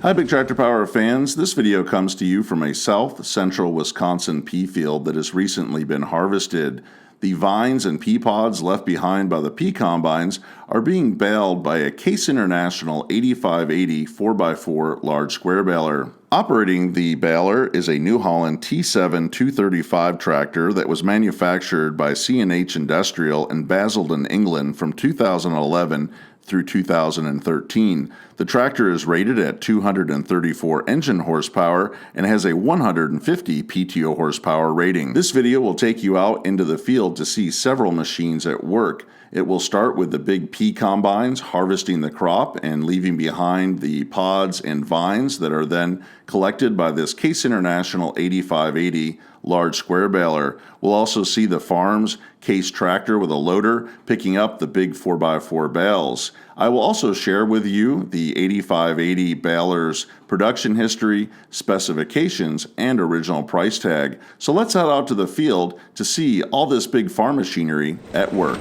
Hi Big Tractor Power fans, this video comes to you from a south central Wisconsin pea field that has recently been harvested. The vines and pea pods left behind by the pea combines are being baled by a Case International 8580 4x4 large square baler. Operating the baler is a New Holland T7 235 tractor that was manufactured by C&H Industrial in Basildon, England from 2011 through 2013. The tractor is rated at 234 engine horsepower and has a 150 PTO horsepower rating. This video will take you out into the field to see several machines at work. It will start with the big pea combines harvesting the crop and leaving behind the pods and vines that are then collected by this Case International 8580 large square baler. We'll also see the farm's Case tractor with a loader picking up the big 4x4 bales. I will also share with you the 8580 baler's production history, specifications, and original price tag. So let's head out to the field to see all this big farm machinery at work.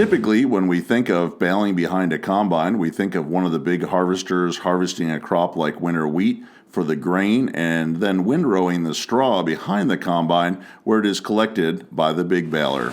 Typically, when we think of baling behind a combine, we think of one of the big harvesters harvesting a crop like winter wheat for the grain and then windrowing the straw behind the combine where it is collected by the big baler.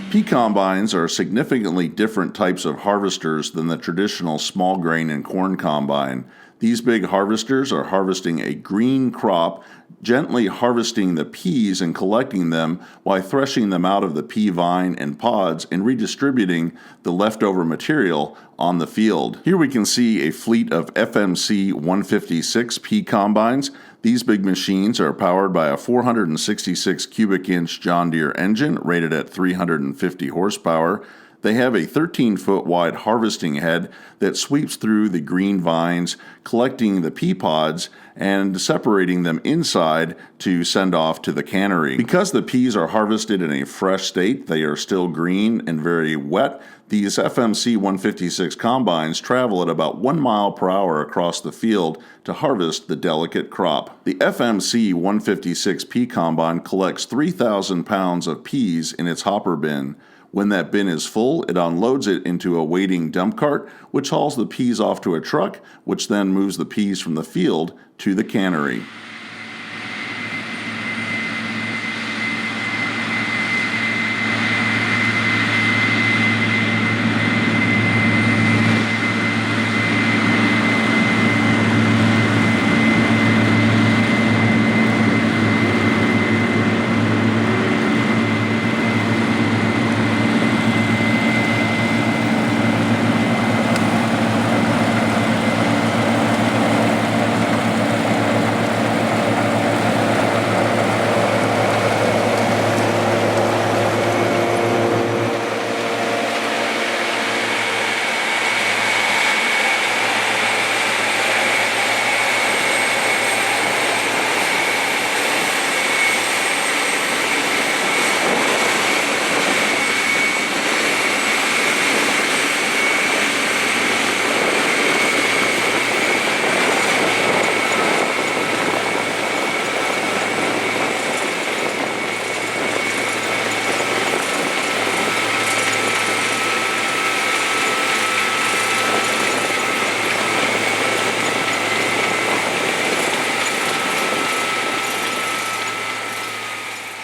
Pea combines are significantly different types of harvesters than the traditional small grain and corn combine. These big harvesters are harvesting a green crop, gently harvesting the peas and collecting them while threshing them out of the pea vine and pods and redistributing the leftover material on the field. Here we can see a fleet of FMC 156 pea combines. These big machines are powered by a 466 cubic inch John Deere engine rated at 350 horsepower. They have a 13-foot wide harvesting head that sweeps through the green vines, collecting the pea pods and separating them inside to send off to the cannery. Because the peas are harvested in a fresh state, they are still green and very wet. These FMC 156 combines travel at about 1 mile per hour across the field to harvest the delicate crop. The FMC 156 pea combine collects 3,000 pounds of peas in its hopper bin. When that bin is full, it unloads it into a waiting dump cart, which hauls the peas off to a truck, which then moves the peas from the field to the cannery.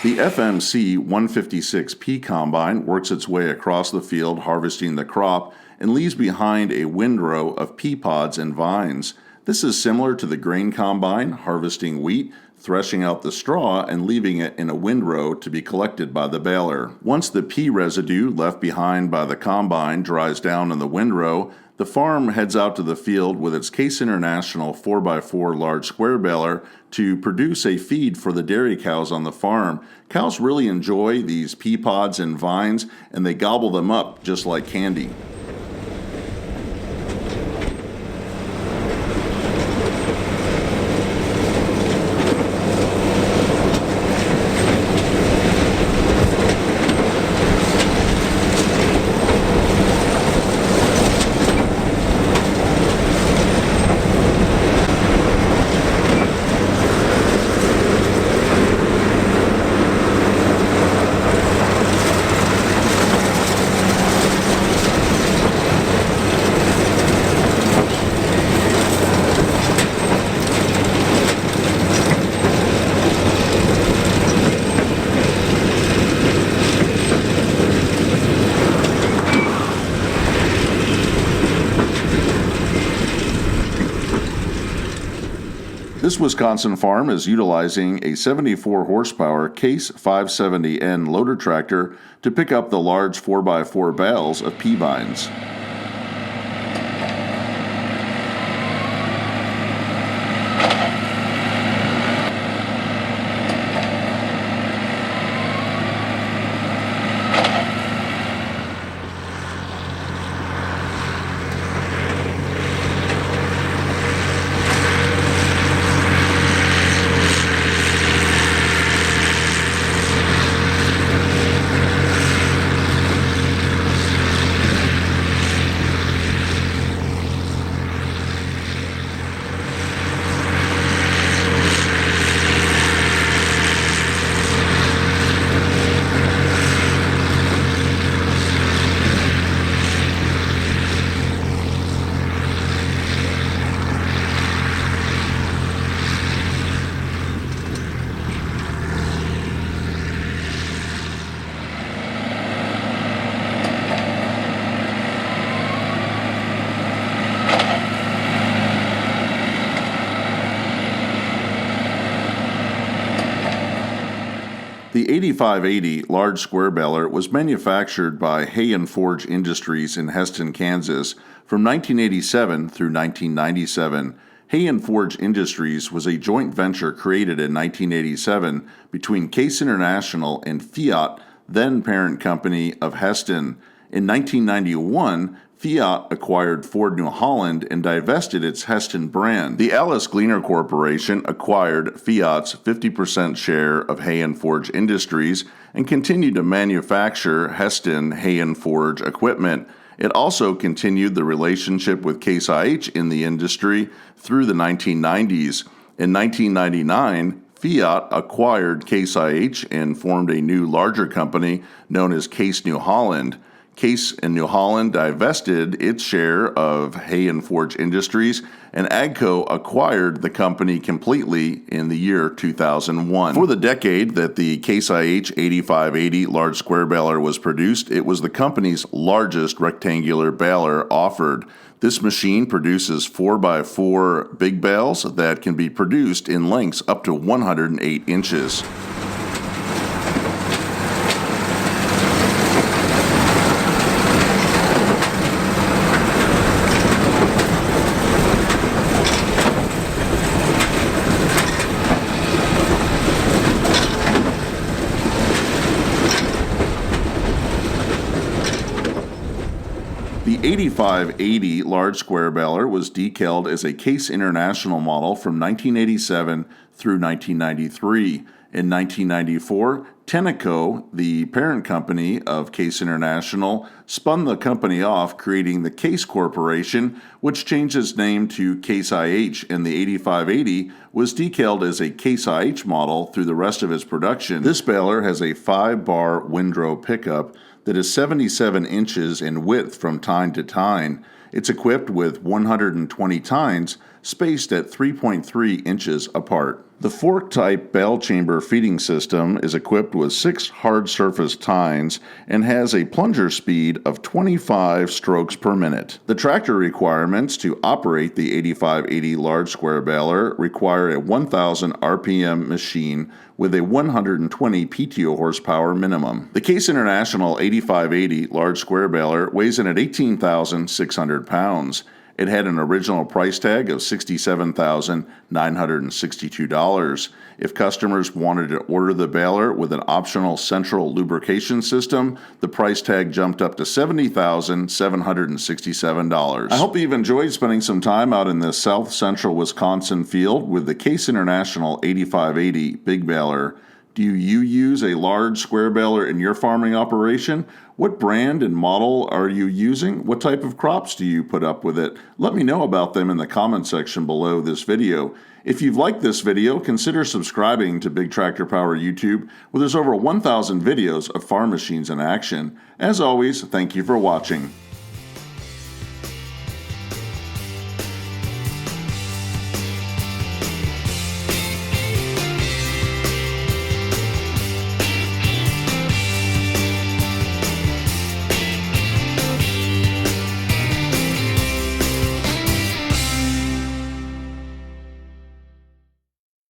The FMC 156P combine works its way across the field harvesting the crop and leaves behind a windrow of pea pods and vines. This is similar to the grain combine harvesting wheat, threshing out the straw and leaving it in a windrow to be collected by the baler. Once the pea residue left behind by the combine dries down in the windrow, the farm heads out to the field with its Case International 4x4 large square baler to produce a feed for the dairy cows on the farm. Cows really enjoy these pea pods and vines, and they gobble them up just like candy. This Wisconsin farm is utilizing a 74 horsepower Case 570N loader tractor to pick up the large 4x4 bales of pea vines. The 8580 large square baler was manufactured by Hay and Forge Industries in Heston, Kansas from 1987 through 1997. Hay and Forge Industries was a joint venture created in 1987 between Case International and Fiat, then parent company of Heston. In 1991, Fiat acquired Ford New Holland and divested its Heston brand. The Alice Gleaner Corporation acquired Fiat's 50% share of Hay and Forge Industries and continued to manufacture Heston Hay and Forge equipment. It also continued the relationship with Case IH in the industry through the 1990s. In 1999, Fiat acquired Case IH and formed a new larger company known as Case New Holland. Case and New Holland divested its share of Hay and Forge Industries, and AGCO acquired the company completely in the year 2001. For the decade that the Case IH 8580 large square baler was produced, it was the company's largest rectangular baler offered. This machine produces 4x4 big bales that can be produced in lengths up to 108 inches. The 8580 large square baler was decaled as a Case International model from 1987 through 1993. In 1994, Tenneco, the parent company of Case International, spun the company off, creating the Case Corporation, which changed its name to Case IH, and the 8580 was decaled as a Case IH model through the rest of its production. This baler has a 5-bar windrow pickup that is 77 inches in width from tine to tine. It's equipped with 120 tines spaced at 3.3 inches apart. The fork-type bale chamber feeding system is equipped with 6 hard-surface tines and has a plunger speed of 25 strokes per minute. The tractor requirements to operate the 8580 large square baler require a 1000 RPM machine with a 120 PTO horsepower minimum. The Case International 8580 large square baler weighs in at 18,600 pounds. It had an original price tag of $67,962. If customers wanted to order the baler with an optional central lubrication system, the price tag jumped up to $70,767. I hope you've enjoyed spending some time out in this south central Wisconsin field with the Case International 8580 Big Baler. Do you use a large square baler in your farming operation? What brand and model are you using? What type of crops do you put up with it? Let me know about them in the comment section below this video. If you've liked this video, consider subscribing to Big Tractor Power YouTube, where there's over 1,000 videos of farm machines in action. As always, thank you for watching.